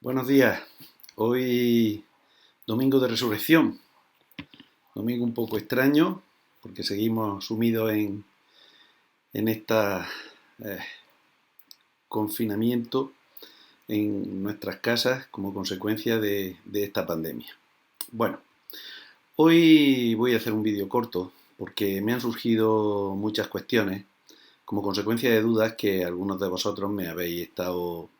Buenos días. Hoy domingo de resurrección. Domingo un poco extraño porque seguimos sumidos en este confinamiento en nuestras casas como consecuencia de esta pandemia. Bueno, hoy voy a hacer un vídeo corto porque me han surgido muchas cuestiones como consecuencia de dudas que algunos de vosotros me habéis estado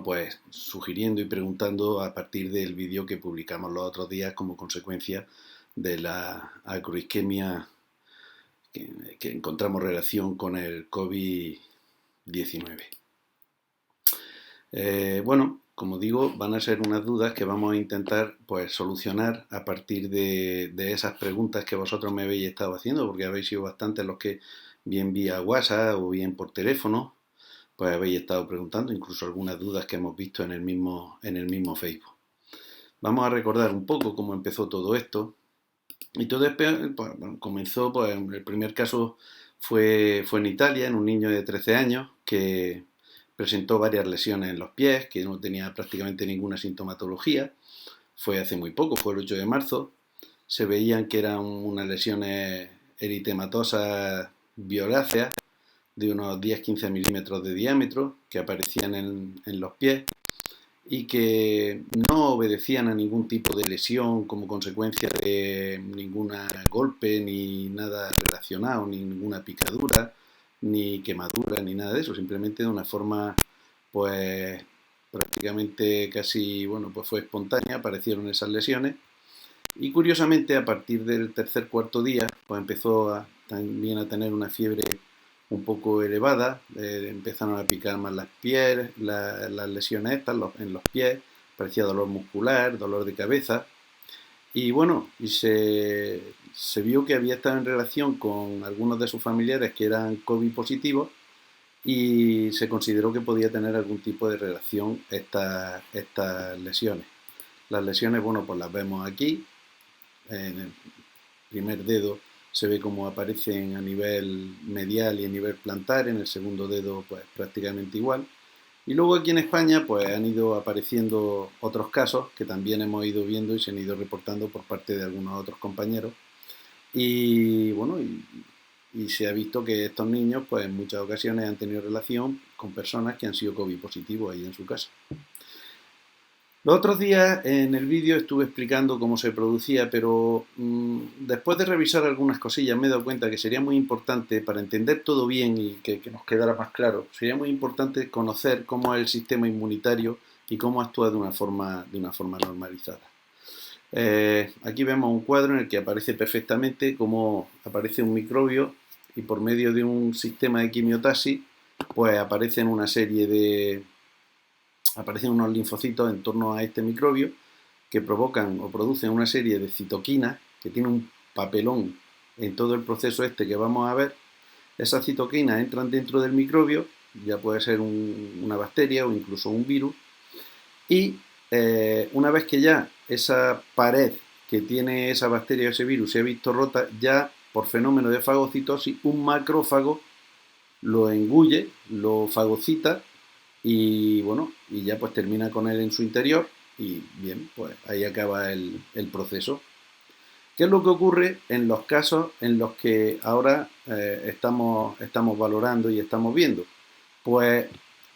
pues sugiriendo y preguntando a partir del vídeo que publicamos los otros días como consecuencia de la acroisquemia que encontramos relación con el COVID-19. Como digo, van a ser unas dudas que vamos a intentar solucionar a partir de esas preguntas que vosotros me habéis estado haciendo, porque habéis sido bastantes los que bien vía WhatsApp o bien por teléfono pues habéis estado preguntando, incluso algunas dudas que hemos visto en el mismo Facebook. Vamos a recordar un poco cómo empezó todo esto. Y todo comenzó, el primer caso fue en Italia, en un niño de 13 años que presentó varias lesiones en los pies, que no tenía prácticamente ninguna sintomatología. Fue hace muy poco, fue el 8 de marzo. Se veían que eran unas lesiones eritematosas violáceas, de unos 10-15 milímetros de diámetro que aparecían en los pies y que no obedecían a ningún tipo de lesión como consecuencia de ningún golpe ni nada relacionado, ni ninguna picadura, ni quemadura, ni nada de eso, simplemente de una forma pues prácticamente casi, pues fue espontánea, aparecieron esas lesiones y curiosamente a partir del cuarto día pues empezó también a tener una fiebre un poco elevada, empezaron a picar más las lesiones estas en los pies, parecía dolor muscular, dolor de cabeza, y se vio que había estado en relación con algunos de sus familiares que eran COVID positivos y se consideró que podía tener algún tipo de relación estas lesiones. Las lesiones, pues las vemos aquí, en el primer dedo se ve cómo aparecen a nivel medial y a nivel plantar, en el segundo dedo pues prácticamente igual. Y luego aquí en España pues han ido apareciendo otros casos que también hemos ido viendo y se han ido reportando por parte de algunos otros compañeros. Y se ha visto que estos niños pues en muchas ocasiones han tenido relación con personas que han sido COVID positivos ahí en su casa. Los otros días en el vídeo estuve explicando cómo se producía, pero después de revisar algunas cosillas me he dado cuenta que sería muy importante, para entender todo bien y que nos quedara más claro, sería muy importante conocer cómo es el sistema inmunitario y cómo actúa de una forma normalizada. Aquí vemos un cuadro en el que aparece perfectamente cómo aparece un microbio y por medio de un sistema de quimiotaxis pues aparecen unos linfocitos en torno a este microbio que provocan o producen una serie de citoquinas que tienen un papelón en todo el proceso que vamos a ver. Esas citoquinas entran dentro del microbio, ya puede ser una bacteria o incluso un virus, y una vez que ya esa pared que tiene esa bacteria o ese virus se ha visto rota, ya por fenómeno de fagocitosis, un macrófago lo engulle, lo fagocita y ya pues termina con él en su interior y bien, pues ahí acaba el proceso. ¿Qué es lo que ocurre en los casos en los que ahora estamos valorando y estamos viendo? Pues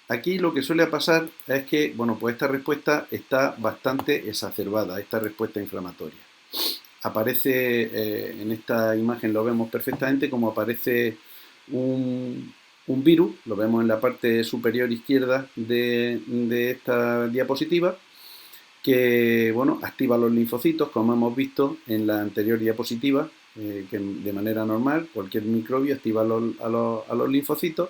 aquí lo que suele pasar es que, pues esta respuesta está bastante exacerbada, esta respuesta inflamatoria. Aparece, en esta imagen lo vemos perfectamente, como aparece un virus, lo vemos en la parte superior izquierda de esta diapositiva, que activa los linfocitos, como hemos visto en la anterior diapositiva, que de manera normal cualquier microbio activa a los linfocitos.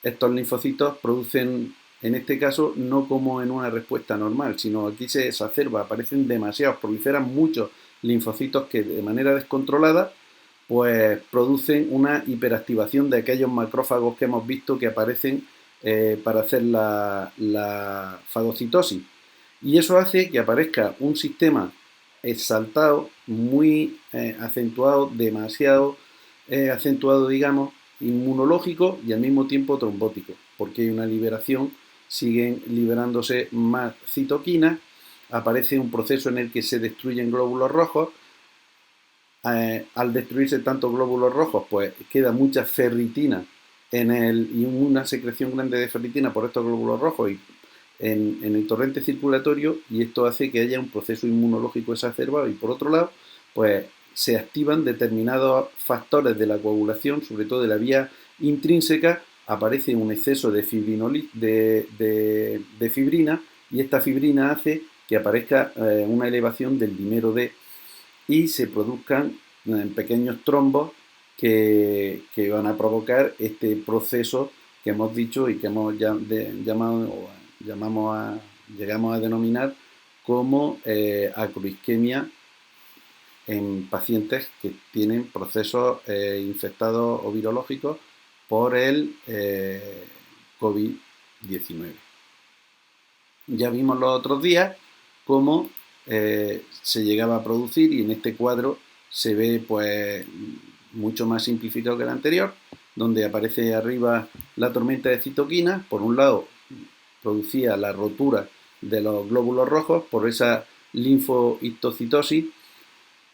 Estos linfocitos producen, en este caso, no como en una respuesta normal, sino aquí se exacerba, aparecen demasiados, proliferan muchos linfocitos que de manera descontrolada pues producen una hiperactivación de aquellos macrófagos que hemos visto que aparecen para hacer la fagocitosis. Y eso hace que aparezca un sistema exaltado, muy acentuado, demasiado acentuado, digamos, inmunológico y al mismo tiempo trombótico, porque hay una liberación siguen liberándose más citoquinas, aparece un proceso en el que se destruyen glóbulos rojos. Al destruirse tantos glóbulos rojos, pues queda mucha ferritina y una secreción grande de ferritina por estos glóbulos rojos y en el torrente circulatorio, y esto hace que haya un proceso inmunológico exacerbado, y por otro lado, pues se activan determinados factores de la coagulación, sobre todo de la vía intrínseca, aparece un exceso de fibrina, y esta fibrina hace que aparezca una elevación del dímero D y se produzcan pequeños trombos que van a provocar este proceso que hemos dicho y que hemos llegamos a denominar como acroisquemia en pacientes que tienen procesos infectados o virológicos por el COVID-19. Ya vimos los otros días cómo se llegaba a producir, y en este cuadro se ve pues mucho más simplificado que el anterior, donde aparece arriba la tormenta de citoquinas. Por un lado producía la rotura de los glóbulos rojos por esa linfohistocitosis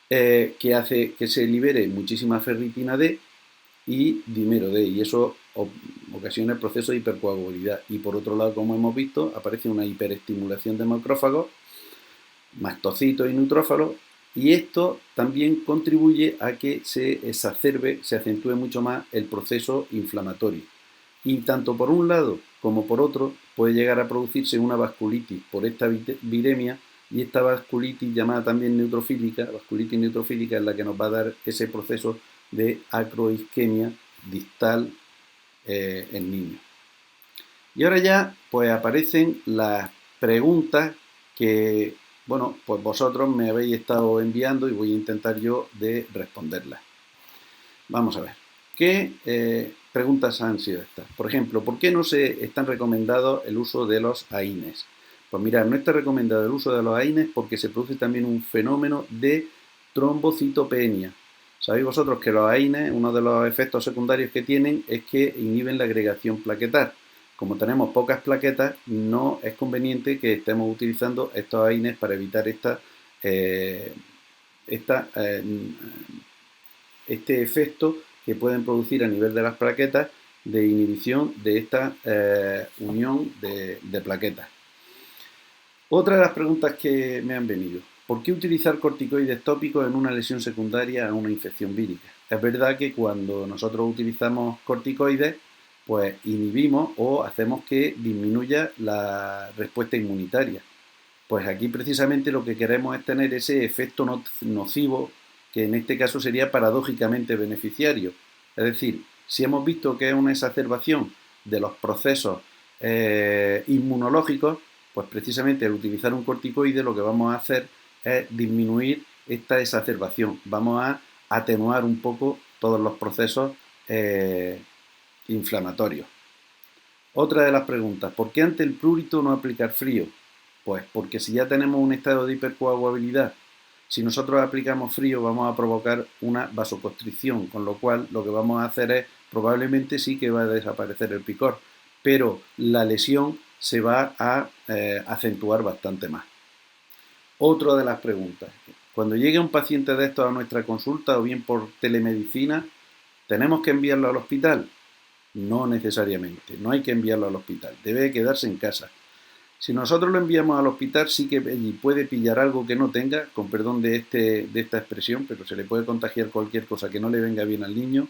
que hace que se libere muchísima ferritina D y dímero D, y eso ocasiona el proceso de hipercoagulabilidad. Y por otro lado, como hemos visto, aparece una hiperestimulación de macrófagos, mastocitos y neutrófilos, y esto también contribuye a que se exacerbe, se acentúe mucho más el proceso inflamatorio. Y tanto por un lado como por otro puede llegar a producirse una vasculitis por esta viremia, y esta vasculitis, llamada también neutrofílica, vasculitis neutrofílica, es la que nos va a dar ese proceso de acroisquemia distal en niños. Y ahora ya pues aparecen las preguntas que, bueno, pues vosotros me habéis estado enviando, y voy a intentar yo de responderlas. Vamos a ver, ¿qué preguntas han sido estas? Por ejemplo, ¿por qué no se están recomendados el uso de los AINES? Pues mirad, no está recomendado el uso de los AINES porque se produce también un fenómeno de trombocitopenia. Sabéis vosotros que los AINES, uno de los efectos secundarios que tienen es que inhiben la agregación plaquetar. Como tenemos pocas plaquetas, no es conveniente que estemos utilizando estos AINES para evitar este efecto que pueden producir a nivel de las plaquetas de inhibición de esta unión de plaquetas. Otra de las preguntas que me han venido: ¿por qué utilizar corticoides tópicos en una lesión secundaria a una infección vírica? Es verdad que cuando nosotros utilizamos corticoides, pues inhibimos o hacemos que disminuya la respuesta inmunitaria. Pues aquí precisamente lo que queremos es tener ese efecto nocivo, que en este caso sería paradójicamente beneficiario. Es decir, si hemos visto que es una exacerbación de los procesos inmunológicos, pues precisamente al utilizar un corticoide lo que vamos a hacer es disminuir esta exacerbación. Vamos a atenuar un poco todos los procesos inflamatorios. Otra de las preguntas: ¿por qué ante el prurito no aplicar frío? Pues porque si ya tenemos un estado de hipercoagulabilidad, si nosotros aplicamos frío vamos a provocar una vasoconstricción, con lo cual lo que vamos a hacer es, probablemente sí que va a desaparecer el picor, pero la lesión se va a acentuar bastante más. Otra de las preguntas: cuando llegue un paciente de estos a nuestra consulta, o bien por telemedicina, ¿tenemos que enviarlo al hospital? No necesariamente, no hay que enviarlo al hospital, debe quedarse en casa. Si nosotros lo enviamos al hospital, sí que puede pillar algo que no tenga, con perdón de esta expresión, pero se le puede contagiar cualquier cosa que no le venga bien al niño.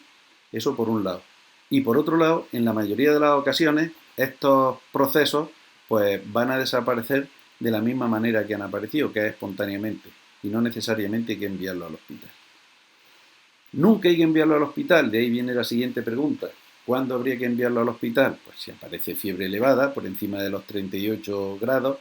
Eso por un lado. Y por otro lado, en la mayoría de las ocasiones, estos procesos pues van a desaparecer de la misma manera que han aparecido, que es espontáneamente, y no necesariamente hay que enviarlo al hospital. Nunca hay que enviarlo al hospital. De ahí viene la siguiente pregunta: ¿cuándo habría que enviarlo al hospital? Pues si aparece fiebre elevada, por encima de los 38 grados,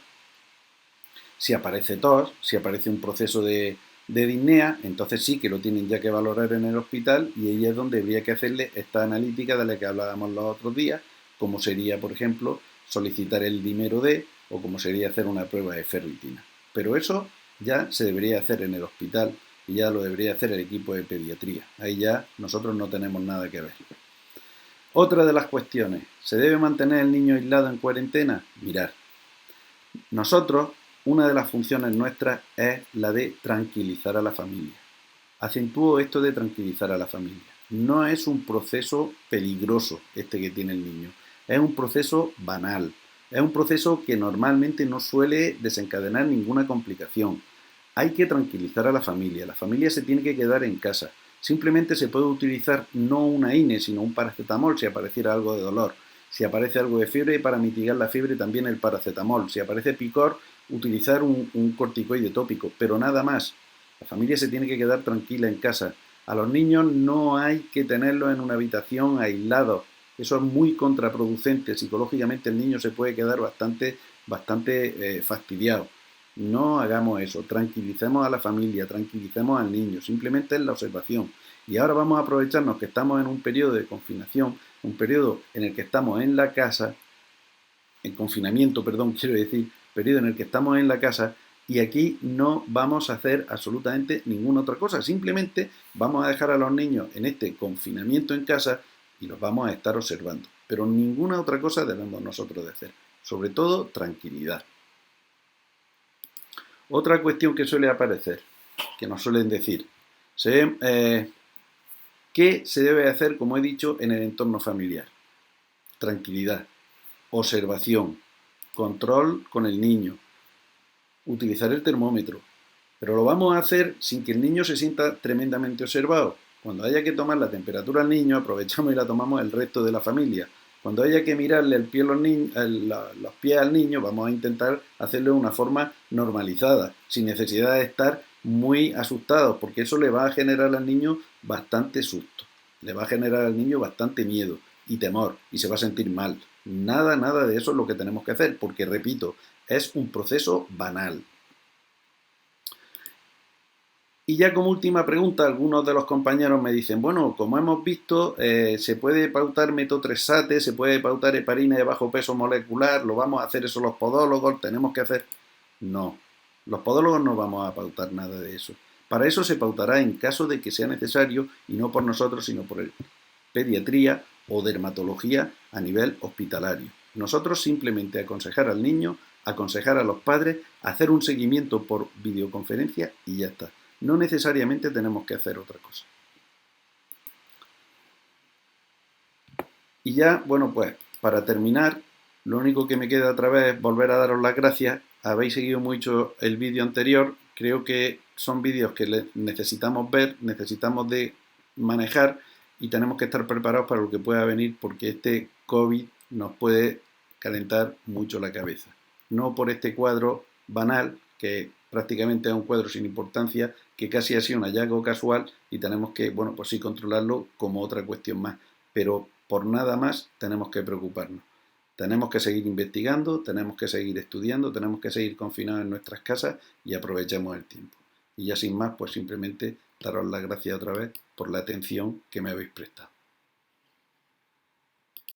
si aparece tos, si aparece un proceso de disnea, entonces sí que lo tienen ya que valorar en el hospital, y ahí es donde habría que hacerle esta analítica de la que hablábamos los otros días, como sería, por ejemplo, solicitar el dímero D, o como sería hacer una prueba de ferritina. Pero eso ya se debería hacer en el hospital, y ya lo debería hacer el equipo de pediatría. Ahí ya nosotros no tenemos nada que ver. Otra de las cuestiones, ¿se debe mantener el niño aislado en cuarentena? Mirad, nosotros, una de las funciones nuestras es la de tranquilizar a la familia. Acentúo esto de tranquilizar a la familia. No es un proceso peligroso este que tiene el niño, es un proceso banal, es un proceso que normalmente no suele desencadenar ninguna complicación. Hay que tranquilizar a la familia se tiene que quedar en casa. Simplemente se puede utilizar no una INE, sino un paracetamol si apareciera algo de dolor. Si aparece algo de fiebre, para mitigar la fiebre también el paracetamol. Si aparece picor, utilizar un corticoide tópico, pero nada más. La familia se tiene que quedar tranquila en casa. A los niños no hay que tenerlos en una habitación aislados. Eso es muy contraproducente. Psicológicamente el niño se puede quedar bastante fastidiado. No hagamos eso. Tranquilicemos a la familia, tranquilicemos al niño. Simplemente es la observación. Y ahora vamos a aprovecharnos que estamos en un periodo de confinación, un periodo en el que estamos en la casa, en confinamiento, perdón, quiero decir, periodo en el que estamos en la casa, y aquí no vamos a hacer absolutamente ninguna otra cosa. Simplemente vamos a dejar a los niños en este confinamiento en casa y los vamos a estar observando. Pero ninguna otra cosa debemos nosotros de hacer. Sobre todo, tranquilidad. Otra cuestión que suele aparecer, que nos suelen decir, ¿qué se debe hacer, como he dicho, en el entorno familiar? Tranquilidad, observación, control con el niño, utilizar el termómetro, pero lo vamos a hacer sin que el niño se sienta tremendamente observado. Cuando haya que tomar la temperatura al niño, aprovechamos y la tomamos el resto de la familia. Cuando haya que mirarle el pie los pies al niño, vamos a intentar hacerlo de una forma normalizada, sin necesidad de estar muy asustados, porque eso le va a generar al niño bastante susto, le va a generar al niño bastante miedo y temor, y se va a sentir mal. Nada de eso es lo que tenemos que hacer, porque repito, es un proceso banal. Y ya como última pregunta, algunos de los compañeros me dicen, bueno, como hemos visto, se puede pautar metotrexate, se puede pautar heparina de bajo peso molecular, lo vamos a hacer eso los podólogos, tenemos que hacer... No, los podólogos no vamos a pautar nada de eso. Para eso se pautará en caso de que sea necesario, y no por nosotros, sino por el pediatría o dermatología a nivel hospitalario. Nosotros simplemente aconsejar al niño, aconsejar a los padres, hacer un seguimiento por videoconferencia y ya está. No necesariamente tenemos que hacer otra cosa. Y ya, bueno, pues para terminar, lo único que me queda otra vez es volver a daros las gracias. Habéis seguido mucho el vídeo anterior. Creo que son vídeos que necesitamos ver, necesitamos de manejar y tenemos que estar preparados para lo que pueda venir porque este COVID nos puede calentar mucho la cabeza. No por este cuadro banal, que prácticamente es un cuadro sin importancia, que casi ha sido un hallazgo casual y tenemos que, bueno, pues sí controlarlo como otra cuestión más. Pero por nada más tenemos que preocuparnos. Tenemos que seguir investigando, tenemos que seguir estudiando, tenemos que seguir confinados en nuestras casas y aprovechemos el tiempo. Y ya sin más, pues simplemente daros las gracias otra vez por la atención que me habéis prestado.